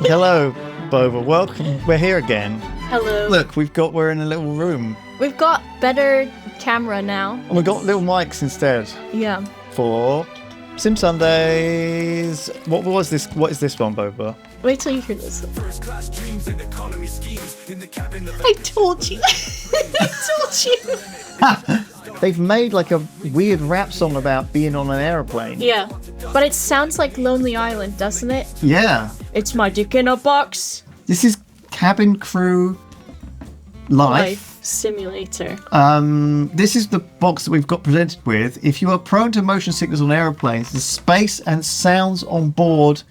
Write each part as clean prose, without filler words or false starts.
Hello, Boba. Welcome. We're here again. Hello. Look, we're in a little room. We've got better camera now. And we've got little mics instead. Yeah. For Sim Sundays. What was this? What is this one, Boba? Wait till you hear this. I told you. I told you. They've made like a weird rap song about being on an aeroplane. Yeah. But it sounds like Lonely Island, doesn't it? Yeah. It's my dick in a box. This is cabin crew life simulator. This is the box that we've got presented with. If you are prone to motion sickness on aeroplanes, the space and sounds on board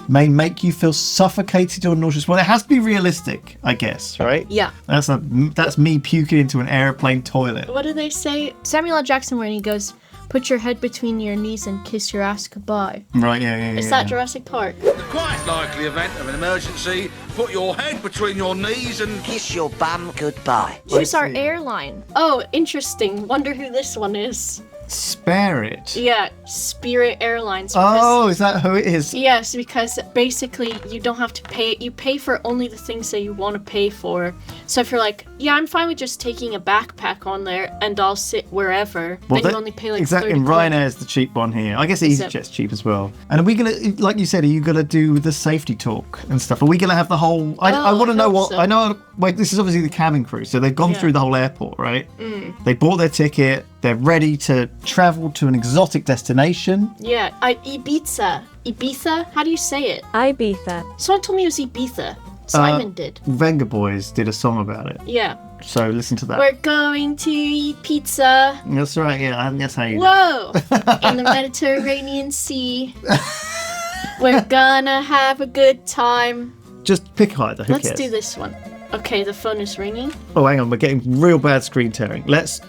may make you feel suffocated or nauseous. Well, it has to be realistic, I guess, right? Yeah. That's me puking into an airplane toilet. What do they say? Samuel L. Jackson, when he goes, put your head between your knees and kiss your ass goodbye. Right, yeah. Is that Jurassic Park? In the quite likely event of an emergency, put your head between your knees and kiss your bum goodbye. Choose our airline. Oh, interesting. Wonder who this one is. Spare it. Yeah, Spirit Airlines. Oh, is that who it is? Yes, because basically you don't have to pay. You pay for only the things that you want to pay for. So if you're like, yeah, I'm fine with just taking a backpack on there and I'll sit wherever, then you only pay like exactly. 30 And Ryanair's the cheap one here. I guess EasyJet's cheap as well. And are we gonna, like you said, are you gonna do the safety talk and stuff? Are we gonna have the whole? I want to know what. So. I know. Wait, this is obviously the cabin crew, so they've gone through the whole airport, right? They bought their ticket. They're ready to travel to an exotic destination. Yeah, Ibiza. Ibiza? How do you say it? Ibiza. Someone told me it was Ibiza. Simon did. Venga Boys did a song about it. Yeah. So listen to that. We're going to eat pizza. That's right, yeah. That's how you Whoa! In the Mediterranean Sea. We're gonna have a good time. Just pick either. Who Let's cares? do this one. Okay, the phone is ringing. Oh, hang on. We're getting real bad screen tearing. Let's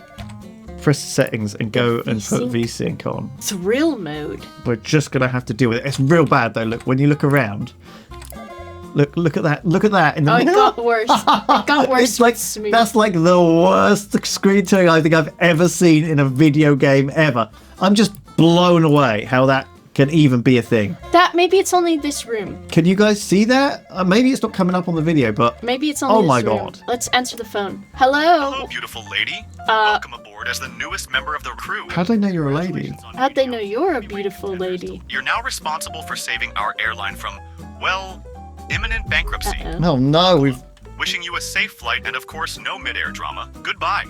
press the settings and go and put VSync on. Thrill mode. We're just going to have to deal with it. It's real bad, though. Look, when you look around. Look at that. Look at that. In the it got worse. It got worse. It's like, smooth. that's like the worst screen tearing I think I've ever seen in a video game ever. I'm just blown away how that can even be a thing. Maybe it's only this room. Can you guys see that? Maybe it's not coming up on the video, but maybe it's only this room. God. Let's answer the phone. Hello. Hello, beautiful lady. Welcome aboard as the newest member of the crew. How do they know you're a lady? How'd they know you're a beautiful lady? You're now responsible for saving our airline from, well, imminent bankruptcy. Oh no, Wishing you a safe flight and of course no mid-air drama. Goodbye.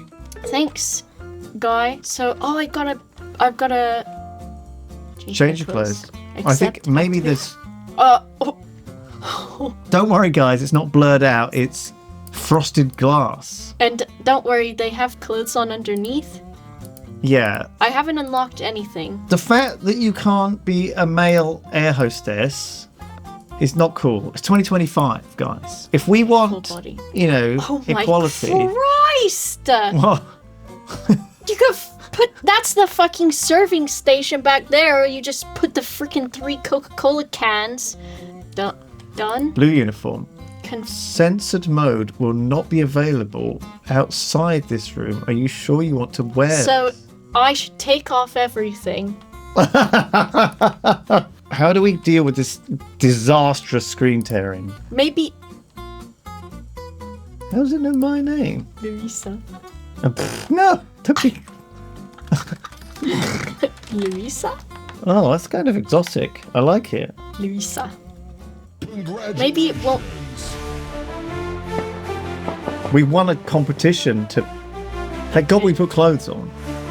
Thanks, guy. So, I've gotta change your clothes. I think maybe there's. Don't worry, guys. It's not blurred out. It's frosted glass. And don't worry, they have clothes on underneath. Yeah. I haven't unlocked anything. The fact that you can't be a male air hostess is not cool. It's 2025, guys. If we want, equality. Christ! What? You could that's the fucking serving station back there, or you just put the freaking 3 Coca-Cola cans. Done? Blue uniform. Censored mode will not be available outside this room. Are you sure you want to wear So, I should take off everything. How do we deal with this disastrous screen tearing? Maybe. How does it know my name? Louisa. No, don't be. Louisa? Oh, that's kind of exotic. I like it. Louisa. Maybe it won't. We won a competition to. Thank God we put clothes on.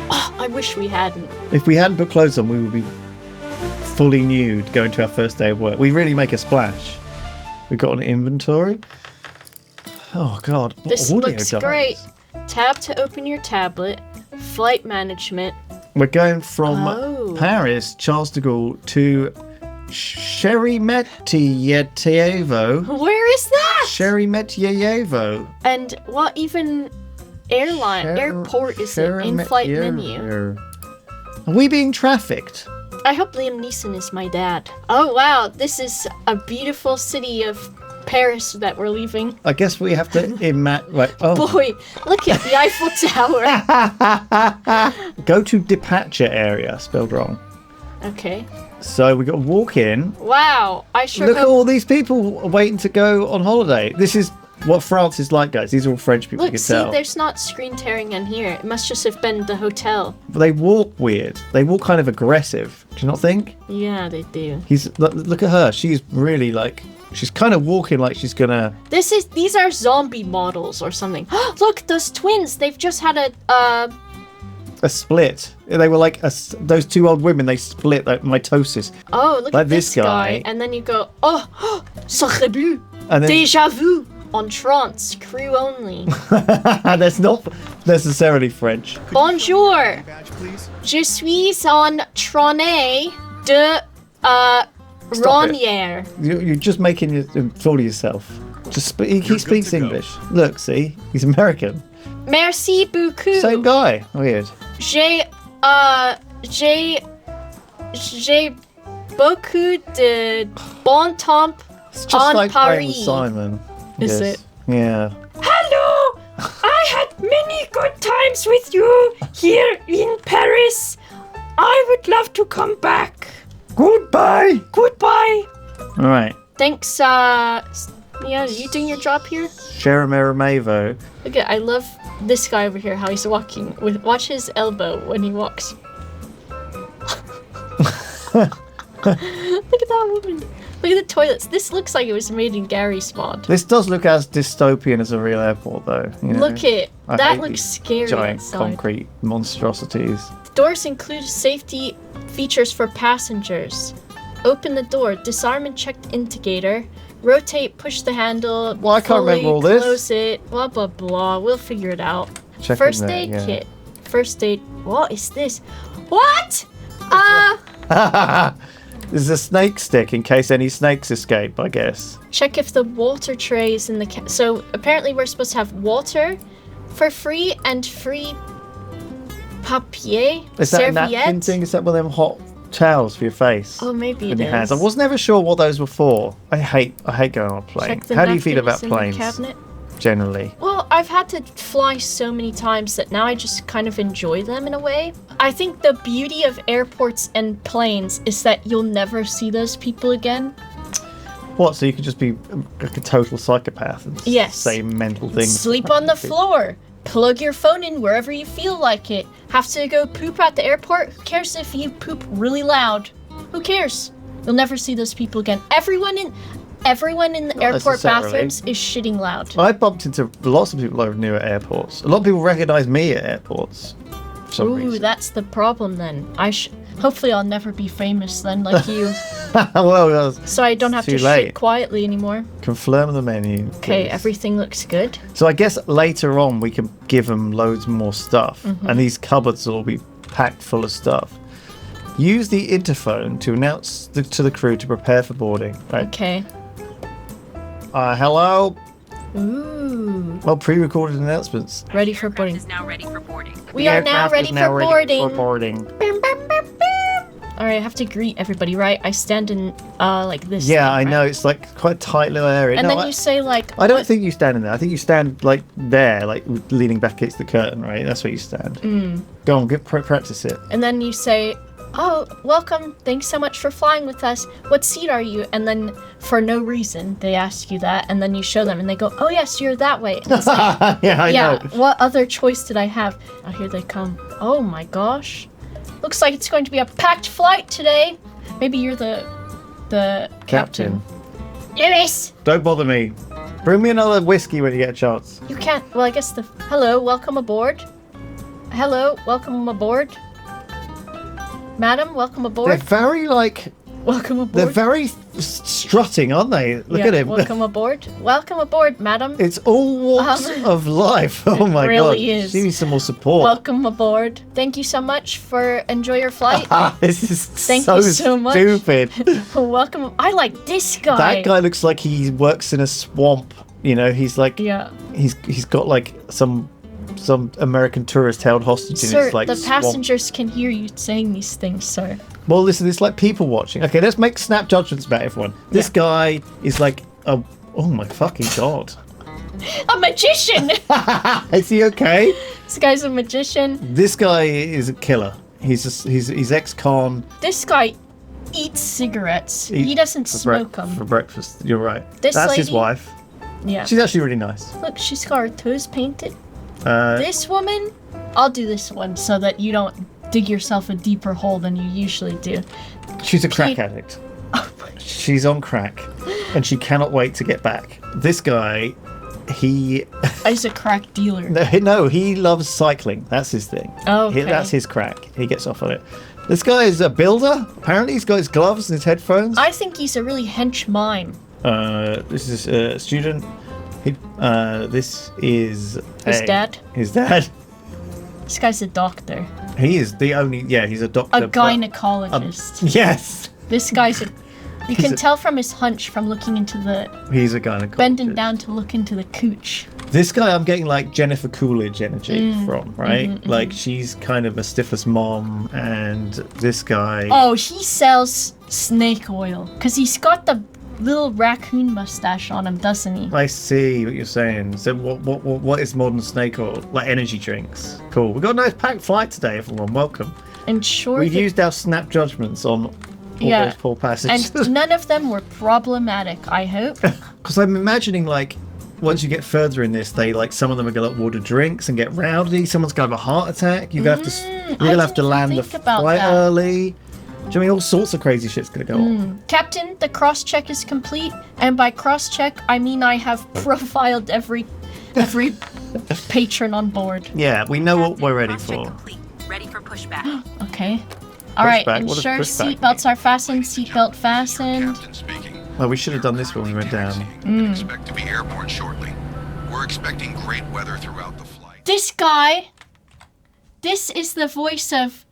Oh, I wish we hadn't. If we hadn't put clothes on, we would be fully nude going to our first day of work. We really make a splash. We've got an inventory. Oh, God. This looks great. Tab to open your tablet. Flight management. We're going from Paris, Charles de Gaulle, to Sheremetyevo. Where is that? Sheremetyevo. And what even airport is it? In-flight menu. Are we being trafficked? I hope Liam Neeson is my dad. Oh wow, this is a beautiful city of Paris that we're leaving. I guess we have to Boy, look at the Eiffel Tower. Go to departure area, spelled wrong. Okay. So we got to walk in. Wow, I sure Look at hope... all these people waiting to go on holiday. This is what France is like, guys. These are all French people, you Look, can see, tell. there's not screen tearing in here. It must just have been the hotel. But they walk weird. They walk kind of aggressive. Do you not think? Yeah, they do. Look at her. She's really like... She's kind of walking like she's gonna... These are zombie models or something. Look, those twins. They've just had a split. They were like those two old women. They split like mitosis. Oh, look like at this guy. And then you go, oh, sacré bleu, and then, déjà vu, en trance, crew only. That's not necessarily French. Bonjour. Je suis en train de Ronier. You're just making a fool of yourself. He speaks English. Look, see, he's American. Merci beaucoup. Same guy. Weird. J'ai beaucoup de bon temps It's just en like playing with Paris. Simon. Is Yes. it? Yeah. Hello! I had many good times with you here in Paris. I would love to come back. Goodbye. Goodbye. All right. Thanks, yeah, you doing your job here? Sherameramavo. Look at, I love this guy over here, how he's walking. Watch his elbow when he walks. Look at that woman. Look at the toilets. This looks like it was made in Gary's mod. This does look as dystopian as a real airport, though. You know? Look at I that. hate Looks these scary. Giant outside. concrete monstrosities. Doors include safety features for passengers. Open the door, disarm and check indicator, rotate, push the handle. Well, I can't fully remember all this. Close it. Blah blah blah. We'll figure it out. Check First in there, aid yeah. kit. First aid. What is this? What? There's a snake stick in case any snakes escape, I guess. Check if the water tray is in the so apparently we're supposed to have water for free and free papier Is that a napkin serviette. thing? Is that one of them hot towels for your face? Oh, maybe in it your hands. is. I was never sure what those were for. I hate going on a plane. Check the How do you feel napkins about in the planes cabinet. generally? Well, I've had to fly so many times that now I just kind of enjoy them in a way. I think the beauty of airports and planes is that you'll never see those people again. What? So you could just be like a total psychopath and Yes. say mental things. Sleep on the floor. Plug your phone in wherever you feel like it. Have to go poop at the airport? Who cares if you poop really loud? Who cares? You'll never see those people again. Everyone in the airport necessarily. bathrooms is shitting loud. I bumped into lots of people I knew at airports. A lot of people recognise me at airports for some Ooh, reason. that's the problem then. Hopefully I'll never be famous then like you. Well, So I don't have too to late. shit quietly anymore. confirm the menu. Okay, please. everything looks good. So I guess later on we can give them loads more stuff, and these cupboards will be packed full of stuff. Use the interphone to announce to the crew to prepare for boarding. Right. Okay. Hello. Ooh. Well, pre-recorded announcements. Ready for boarding. Is now ready for boarding. We are now ready for boarding. boarding. Bam, bam, bam, bam. All right, I have to greet everybody, right? I stand in like this. Yeah, thing, I know. right? It's like quite a tight little area. And No, then you say like. I don't what- think you stand in there. I think you stand like there, like leaning back against the curtain, right? That's where you stand. Go on, practice it. And then you say, "Oh, welcome! Thanks so much for flying with us. What seat are you?" And then, for no reason, they ask you that, and then you show them, and they go, "Oh yes, you're that way." And it's like, Yeah, I yeah. know. What other choice did I have? Oh, here they come. Oh my gosh! Looks like it's going to be a packed flight today. Maybe you're the captain. Lewis, Don't bother me. Bring me another whiskey when you get a chance. you can't. Well, I guess the. Hello, welcome aboard. Hello, welcome aboard. Madam, welcome They're aboard. very Welcome aboard. they're very strutting, aren't they? Look Yeah, at him. Welcome aboard. Welcome aboard, madam. It's all walks of life. Oh my really god. is. She needs some more support. Welcome aboard. Thank you so much for enjoy your flight. This is Thank so you so much. stupid. Welcome. I like this guy. That guy looks like he works in a swamp. You know, he's like Yeah. he's got like some American tourist held hostage in Sir, his like the swamp. passengers can hear you saying these things, sir. Well, listen, it's like people watching. Okay, let's make snap judgments about everyone. This guy is like a oh my fucking god. A magician! Is he okay? This guy's a magician. This guy is a killer. He's ex-con. This guy eats cigarettes. He doesn't smoke them. For breakfast, you're right. This That's lady, his wife. Yeah. She's actually really nice. Look, she's got her toes painted. This woman, I'll do this one so that you don't dig yourself a deeper hole than you usually do. She's a crack addict. She's on crack, and she cannot wait to get back. This guy, he's a crack dealer. No, he loves cycling. That's his thing. Oh, okay. That's his crack. He gets off on it. This guy is a builder. Apparently, he's got his gloves and his headphones. I think he's a really hench mime. This is a student. This is His dad. His dad. This guy's a doctor. He is the only. Yeah, he's a doctor. A gynecologist. Yes. This guy's a. You can tell from his hunch from looking into the. He's a gynecologist. Bending down to look into the cooch. This guy, I'm getting like Jennifer Coolidge energy from, right? Like she's kind of a stiffest mom, and this guy. Oh, he sells snake oil because he's got the little raccoon mustache on him, doesn't he? I see what you're saying. So what is modern snake oil? Like energy drinks. Cool. We've got a nice packed flight today, everyone. Welcome. And sure. We've used our snap judgments on all those poor passengers. And none of them were problematic, I hope. Because I'm imagining, like, once you get further in this, some of them are going to order drinks and get rowdy. Someone's going to have a heart attack. You're going to have to land the flight early. Do you know what I mean? All sorts of crazy shit's going to go on. Captain, the cross-check is complete. And by cross-check, I mean I have profiled every patron on board. Yeah, we know what we're ready for. Complete. Ready for pushback. Okay. All right, Pushback? What does ensure pushback seatbelts are fastened, seatbelt fastened. Captain speaking. Well, we should have done this when we went down. Expect to be airborne shortly. We're expecting great weather throughout the flight. This guy, this is the voice of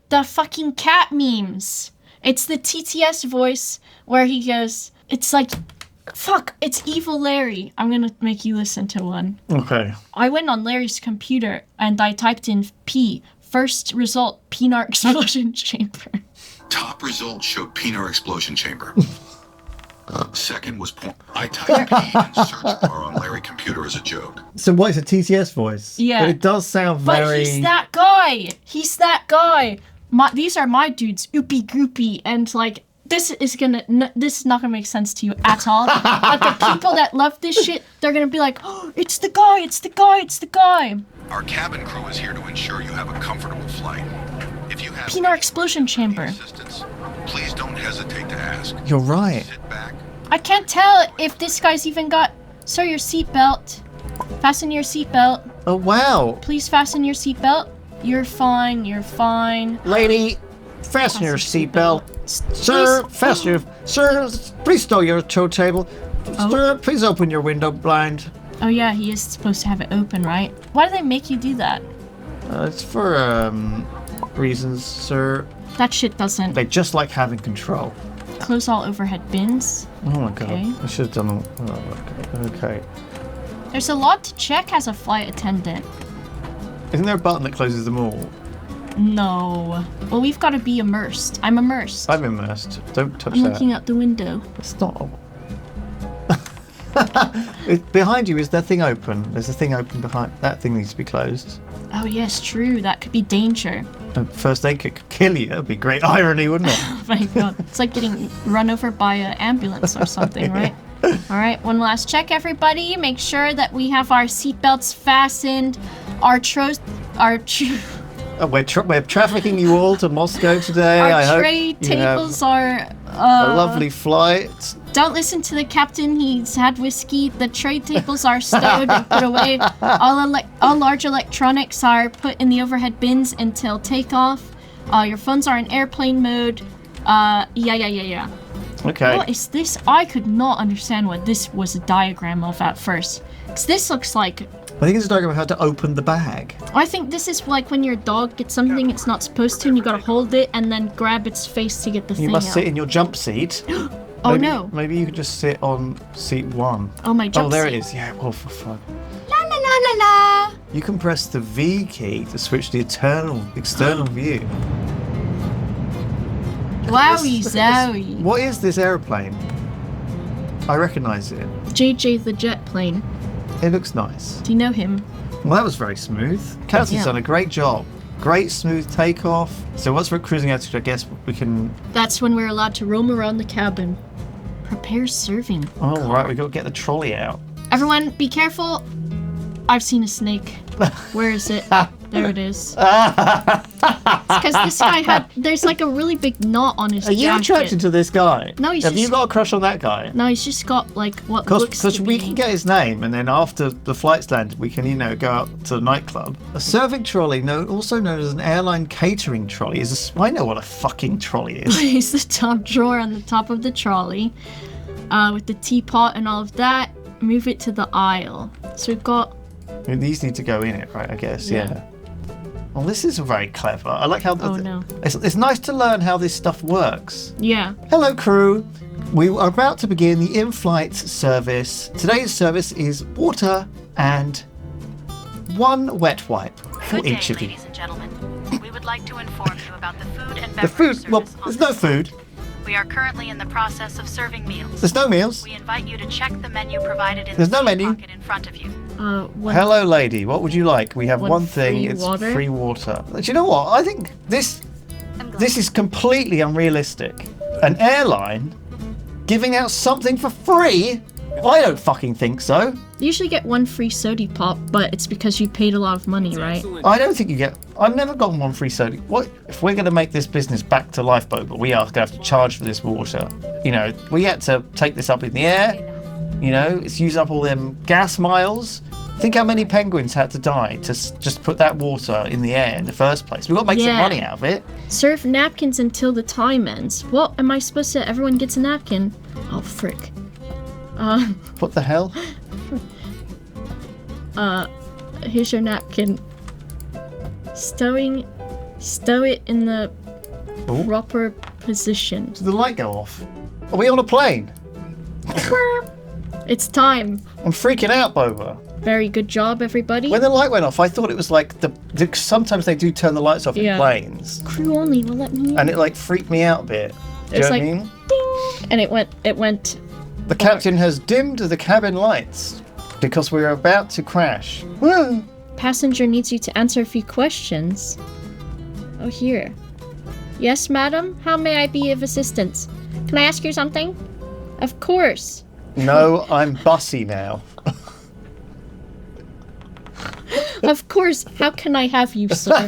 the fucking cat memes. It's the TTS voice where he goes, it's like, fuck, it's Evil Larry. I'm gonna make you listen to one. Okay. I went on Larry's computer and I typed in P. First result, peanut explosion chamber. Top results showed peanut explosion chamber. Second was I typed P in search bar on Larry's computer as a joke. So what is a TTS voice? Yeah. But it does sound very... But he's that guy. He's that guy. These are my dudes, oopie goopy, and like, this is not gonna make sense to you at all. But the people that love this shit, they're gonna be like, oh, it's the guy, it's the guy, it's the guy. Our cabin crew is here to ensure you have a comfortable flight. If you have peanut explosion chamber. assistance, please don't hesitate to ask. You're right. Sit back. I can't tell if this guy's even got. Sir, your seatbelt. Fasten your seatbelt. Oh, wow. Please fasten your seatbelt. You're fine. You're fine. Lady, fasten your seatbelt. Sir, fasten your... Sir, please stow your tow table. Oh. Sir, please open your window blind. Oh yeah, he is supposed to have it open, right? Why do they make you do that? It's for, reasons, sir. That shit doesn't. They just like having control. Close all overhead bins. Oh my god. Okay. I should have done... Oh, okay. There's a lot to check as a flight attendant. Isn't there a button that closes them all? No. Well, we've got to be immersed. I'm immersed. I'm immersed. Don't touch I'm that. looking out the window. It's not... Behind you, is that thing open? There's a thing open behind... That thing needs to be closed. Oh yes, true. That could be danger. First aid kit could kill you. That'd be great irony, wouldn't it? Oh my god. It's like getting run over by an ambulance or something, right? All right, one last check, everybody. Make sure that we have our seatbelts fastened. We're trafficking you all to Moscow today. Our tray tables are... a lovely flight. Don't listen to the captain. He's had whiskey. The tray tables are stowed and put away. All large electronics are put in the overhead bins until takeoff. Your phones are in airplane mode. Yeah. Okay. What is this? I could not understand what this was a diagram of at first. Because this looks like... I think it's a diagram of how to open the bag. I think this is like when your dog gets something it's not supposed to and you gotta hold it and then grab its face to get the thing out. You must sit in your jump seat. Oh no. Maybe you could just sit on seat 1. Oh, my jump seat. Oh, there it is. Yeah, well, for fun. La la la la la. You can press the V key to switch the external view. Wowie zowie. What is this aeroplane? I recognise it. JJ the jet plane. It looks nice. Do you know him? Well, that was very smooth. Captain's done a great job. Great smooth takeoff. So once we're at cruising altitude, I guess we can... That's when we're allowed to roam around the cabin. Prepare serving. Oh, right, we got to get the trolley out. Everyone, be careful. I've seen a snake. Where is it? There it is. Because this guy there's like a really big knot on his jacket. Are you attracted to this guy? No, Have you got a crush on that guy? No, he's just got like what looks to Because we be... can get his name, and then after the flight's landed, we can, go out to the nightclub. A serving trolley, also known as an airline catering trolley, I know what a fucking trolley is. Place the top drawer on the top of the trolley with the teapot and all of that. Move it to the aisle. So we've got... These need to go in it, right? I guess, yeah. Well, this is very clever. I like how... Oh, no. It's nice to learn how this stuff works. Yeah. Hello, crew. We are about to begin the in-flight service. Today's service is water and 1 wet wipe for Good each day, of you. ladies and gentlemen. We would like to inform you about the food and The beverage food... service Well, on there's no this food. We are currently in the process of serving meals. There's no meals. We invite you to check the menu provided in There's the no menu. pocket in front of you. Hello, lady. What would you like? We have One one thing. free It's water? free water. Do you know what? I think this is completely unrealistic. An airline giving out something for free? I don't fucking think so. You usually get 1 free sody pop, but it's because you paid a lot of money, right? I don't think you get... I've never gotten 1 free soda. What if we're going to make this business back to life, Boba? We are going to have to charge for this water. We had to take this up in the air. It's used up all them gas miles. Think how many penguins had to die to just put that water in the air in the first place. We've got to make some money out of it. Serve napkins until the time ends. What am I supposed to... Everyone gets a napkin. Oh, frick. What the hell? Here's your napkin. Stow it in the proper position. Did the light go off? Are we on a plane? It's time. I'm freaking out, Boba. Very good job, everybody. When the light went off, I thought it was like sometimes they do turn the lights off in planes. Crew only will let me in. And it freaked me out a bit. Do you know what I mean? Ding! And it went. The captain has dimmed the cabin lights because we're about to crash. Woo! Passenger needs you to answer a few questions. Oh, here. Yes, madam? How may I be of assistance? Can I ask you something? Of course. No, I'm bussy now. Of course. How can I have you, sir?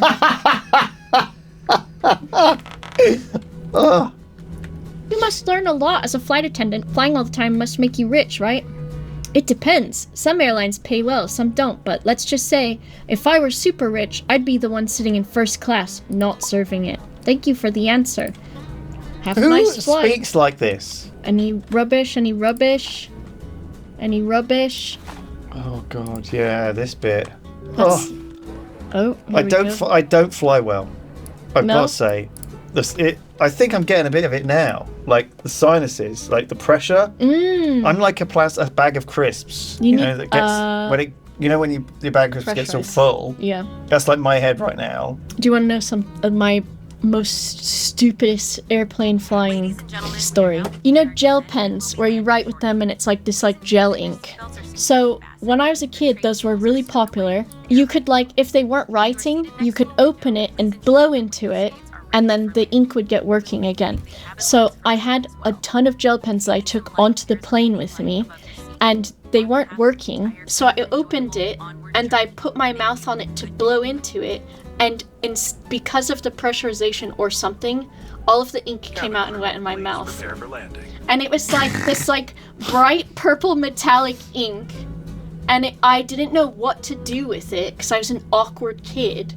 You must learn a lot as a flight attendant. Flying all the time must make you rich, right? It depends. Some airlines pay well, some don't, but let's just say, if I were super rich, I'd be the one sitting in first class, not serving it. Thank you for the answer. Have a Who nice flight. speaks like this? Any rubbish? Any rubbish? Any rubbish? Oh god, yeah, this bit. That's... Oh, I don't fly well. I've got to say, I think I'm getting a bit of it now. Like the sinuses, like the pressure. I'm like a bag of crisps. That gets when your bag of crisps gets all full. Yeah. That's like my head right now. Do you want to know some of my most stupidest airplane flying story? Gel pens where you write with them and it's like this gel ink. So when I was a kid, those were really popular. You could if they weren't writing, you could open it and blow into it and then the ink would get working again. So I had a ton of gel pens that I took onto the plane with me and they weren't working. So I opened it and I put my mouth on it to blow into it. And because of the pressurization or something, all of the ink came out and went in my mouth. And it was like this bright purple metallic ink. And I didn't know what to do with it because I was an awkward kid.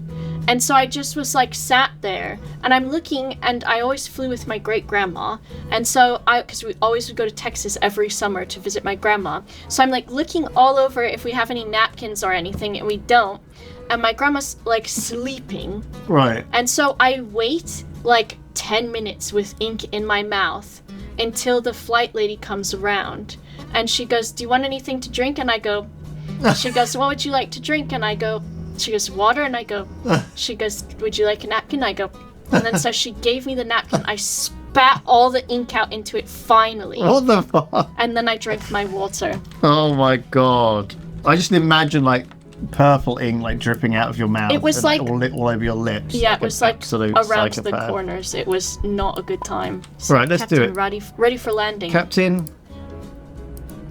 And so I just was sat there and I'm looking, and I always flew with my great grandma. And so because we always would go to Texas every summer to visit my grandma. So I'm looking all over if we have any napkins or anything, and we don't. And my grandma's sleeping. Right. And so I wait 10 minutes with ink in my mouth until the flight lady comes around. And she goes, "Do you want anything to drink?" And I go, she goes, "What would you like to drink?" And I go, she goes, "Water." And I go, she goes, "Would you like a napkin?" I go, and then so she gave me the napkin. I spat all the ink out into it finally. What the fuck? And then I drank my water. Oh my god. I just imagine purple ink like dripping out of your mouth. It was and like all over your lips. Yeah, it was like absolute around the psychopath. corners. It was not a good time. So Right, let's do Captain, it. Ready for landing. Captain.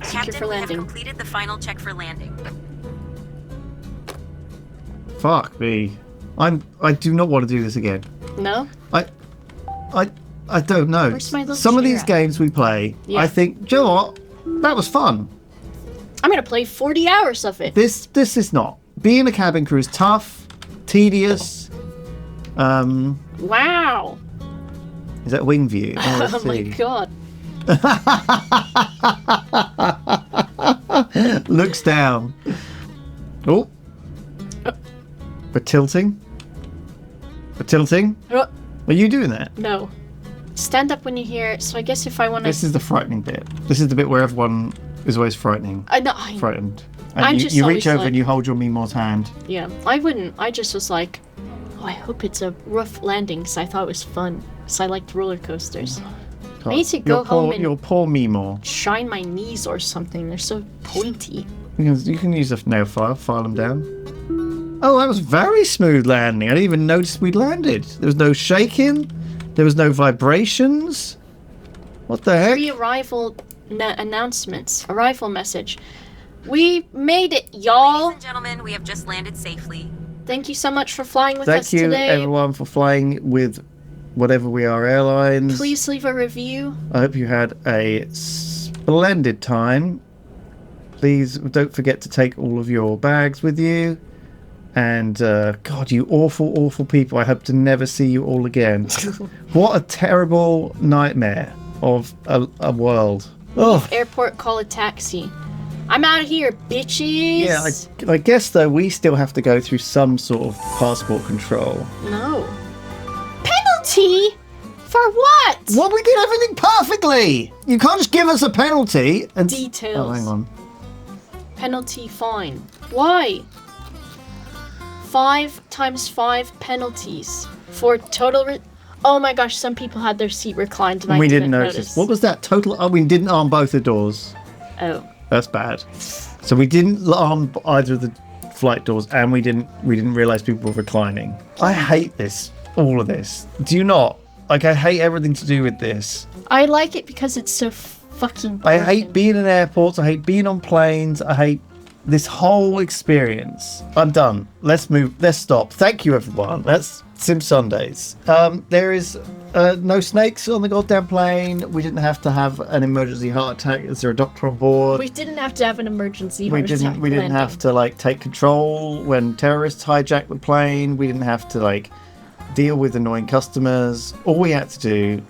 Captain, for we have landing. completed the final check for landing. Fuck me. I do not want to do this again. No? I don't know. Where's my little Some of chair these at? games we play, Yeah. I think, do you know what? That was fun. I'm gonna play 40 hours of it. This is not. Being a cabin crew is tough, tedious. Wow. Is that wing view? Oh, let's Oh my see. god. Looks down. Oh. We're tilting. We're tilting. Oh, Are you doing that? no. Stand up when you hear it. So I guess if I want This to... is the frightening bit. This is the bit where everyone is always frightening. I know. Frightened. And I'm you, just you reach always over like- and you hold your Meemaw's hand. Yeah, I wouldn't. I just was like, oh, I hope it's a rough landing because I thought it was fun. Because I liked roller coasters. I need to go your home poor, and your poor Meemaw. shine my knees or something. They're so pointy. You can use a nail file them down. Oh, that was very smooth landing. I didn't even notice we'd landed. There was no shaking. There was no vibrations. What the heck? Pre-arrival announcements. Arrival message. We made it, y'all. Ladies and gentlemen, we have just landed safely. Thank you so much for flying with Thank us you, today. everyone, for flying with whatever we are airlines. Please leave a review. I hope you had a splendid time. Please don't forget to take all of your bags with you. And, God, you awful, awful people. I hope to never see you all again. What a terrible nightmare of a world. Oh, Airport, call a taxi. I'm out of here, bitches. yeah, I guess, though, we still have to go through some sort of passport control. No. Penalty? For what? Well, we did everything perfectly! You can't just give us a penalty and... Details. Oh, hang on. Penalty fine. Why? 5 times 5 penalties for total. Oh my gosh! Some people had their seat reclined and I We didn't didn't notice. What was that total? Oh, we didn't arm both the doors. Oh. That's bad. So we didn't arm either of the flight doors, and we didn't realize people were reclining. I hate this. All of this. Do you not? Like, I hate everything to do with this. I like it because it's so fucking. I hate broken. being in airports. I hate being on planes. I hate this whole experience. I'm done. Let's move. Let's stop. Thank you, everyone. That's Sim Sundays. There is no snakes on the goddamn plane. We didn't have to have an emergency heart attack. Is there a doctor on board? We didn't have to have an emergency. We didn't have to like take control when terrorists hijacked the plane. We didn't have to like deal with annoying customers. All we had to do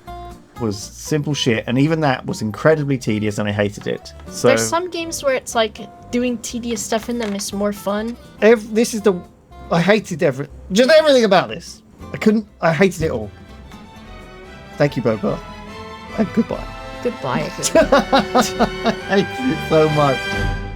was simple shit, and even that was incredibly tedious, and I hated it. So There's some games where it's like doing tedious stuff in them is more fun. I hated just everything about this. I hated it all. Thank you, Boba, and goodbye. Goodbye, everyone. I hate it so much.